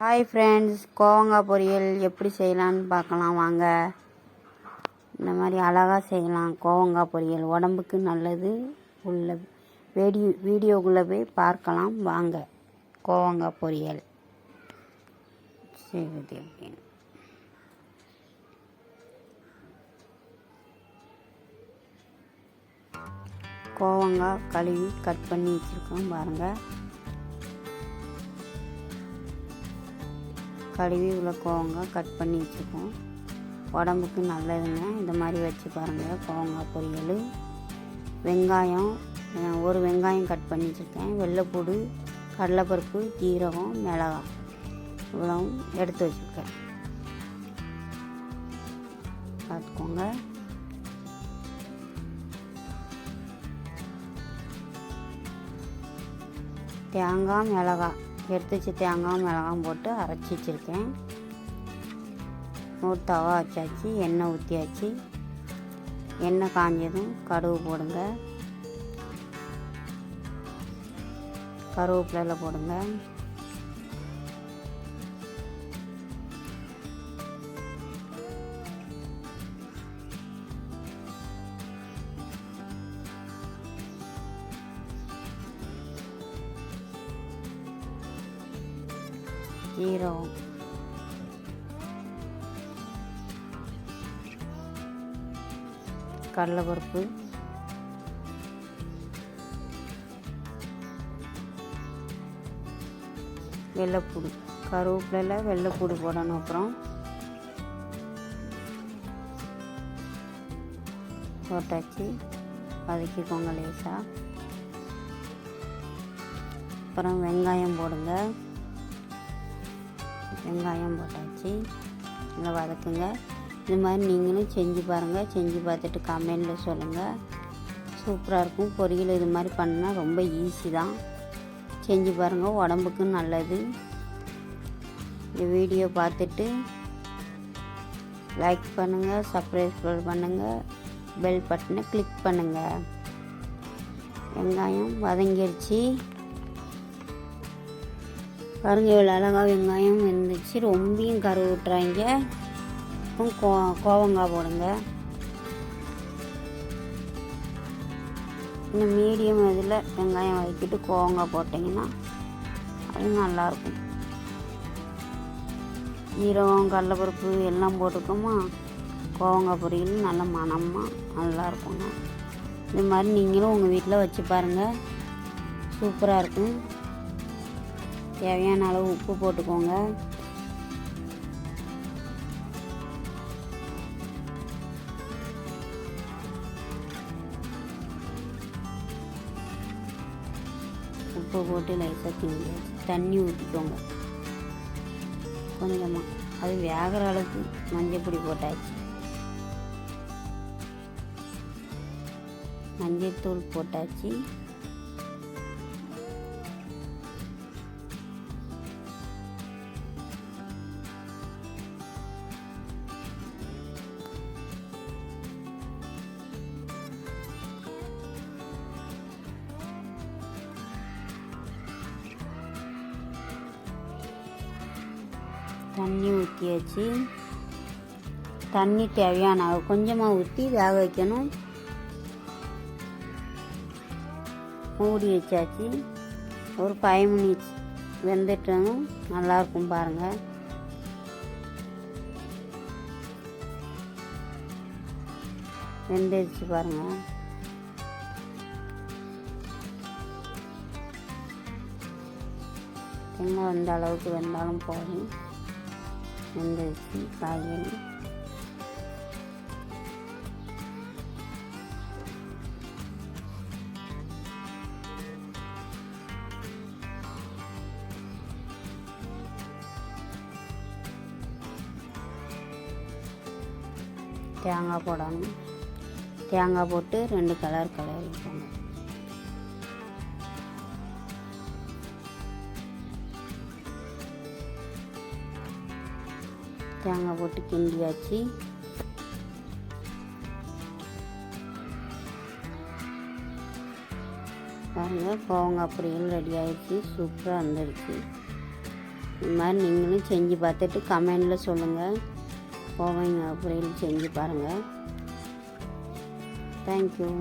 Hi friends, கோவங்காய் பொரியல் எப்படி செய்யலான்னு பார்க்கலாம் வாங்க. இந்த மாதிரி அழகாக செய்யலாம் கோவங்காய் பொரியல், உடம்புக்கு நல்லது. உள்ள வீடியோக்குள்ளே போய் பார்க்கலாம் வாங்க. கோவங்காய் பொரியல் செய்வது அப்படின்னு கோவங்காய் கழுவி கட் பண்ணி வச்சுருக்கோம் பாருங்கள். கழுவி உள்ள கோவங்காய் கட் பண்ணி வச்சுருக்கோம். உடம்புக்கு நல்லதுங்க. இந்த மாதிரி வச்சு பாருங்கள் கோவங்காய் பொரியல். வெங்காயம், ஒரு வெங்காயம் கட் பண்ணி வச்சுருக்கேன். வெள்ளைப்பூடு, கடலைப்பருப்பு, ஜீரகம், மிளகாய் இவ்வளவும் எடுத்து வச்சுருக்கேன். பார்த்துக்கோங்க. தேங்காய், மிளகாய் எடுத்து வச்சு தேங்காய் மிளகாய் போட்டு அரைச்சி வச்சுருக்கேன். ஒரு தவா வச்சாச்சு, எண்ணெய் ஊற்றியாச்சு. எண்ணெய் காஞ்சதும் கடுகு போடுங்க, கருவேப்பிலை போடுங்க. ஜீரகம், கடலைப்பருப்பு, வெள்ளைப்பூடு, கருவேப்பிலையில் வெள்ளைப்பூடு போடணும். அப்புறம் போட்டாச்சு, வதக்கிக்கோங்க லேசாக. அப்புறம் வெங்காயம் போடுங்க. வெங்காயம் போட்டாச்சு, நல்லா வதக்குங்க. இது மாதிரி நீங்களும் செஞ்சு பாருங்கள். செஞ்சு பார்த்துட்டு கமெண்டில் சொல்லுங்கள். சூப்பராக இருக்கும் பொரியல். இது மாதிரி பண்ணால் ரொம்ப ஈஸி தான். செஞ்சு பாருங்கள், உடம்புக்கும் நல்லது. இந்த வீடியோ பார்த்துட்டு லைக் பண்ணுங்கள், சப்ஸ்கிரைப் பண்ணுங்கள், பெல் பட்டனை கிளிக் பண்ணுங்கள். வெங்காயம் வதங்கிடுச்சு பாருங்கள். இவ்வளோ அழகாக வெங்காயம் வெந்துச்சு. ரொம்பியும் கருவு விட்டுறாங்க. அப்புறம் கோவங்காய் போடுங்க. இந்த மீடியம் இதில் வெங்காயம் வதக்கிட்டு கோவங்காய் போட்டிங்கன்னா அது நல்லாயிருக்கும். ஜீரகம், கடலைப்பருப்பு எல்லாம் போட்டுக்கோமா. கோவங்காய் பொரியல் நல்ல மணமாக நல்லாயிருக்குங்க. இது மாதிரி நீங்களும் உங்கள் வீட்டில் வச்சு பாருங்கள், சூப்பராக இருக்கும். தேவையான அளவு உப்பு போட்டுக்கோங்க. உப்பு போட்டு லைட்டாக கிண்டி தண்ணி ஊற்றிக்கோங்க கொஞ்சமாக. அது வேகிற அளவுக்கு மஞ்சள் பொடி போட்டாச்சு. மஞ்சள் தூள் போட்டாச்சு. தண்ணி ஊற்றியாச்சு. தண்ணி தேவையான அளவு கொஞ்சமாக ஊற்றி வேக வைக்கணும். மூடி வச்சாச்சு. ஒரு 5 மினிட்ஸ் வெந்துட்டணும். நல்லாயிருக்கும் பாருங்கள். வெந்துடுச்சு பாருங்கள். இன்னும் அந்த அளவுக்கு வெந்தாலும் போதும். வெந்துடுச்சு காய்கறி. தேங்காய் போடணும். தேங்காய் போட்டு 2 கலர் கலரிக்கோங்க. தேங்காய் போட்டு கிண்டியாச்சு. பாருங்கள், கோவங்காய் பொரியல் ரெடி ஆகிடுச்சு. சூப்பராக வந்துடுச்சு. இது மாதிரி நீங்களும் செஞ்சு பார்த்துட்டு கமெண்டில் சொல்லுங்கள். கோவைங்க பொரியல் செஞ்சு பாருங்கள். தேங்க்யூ.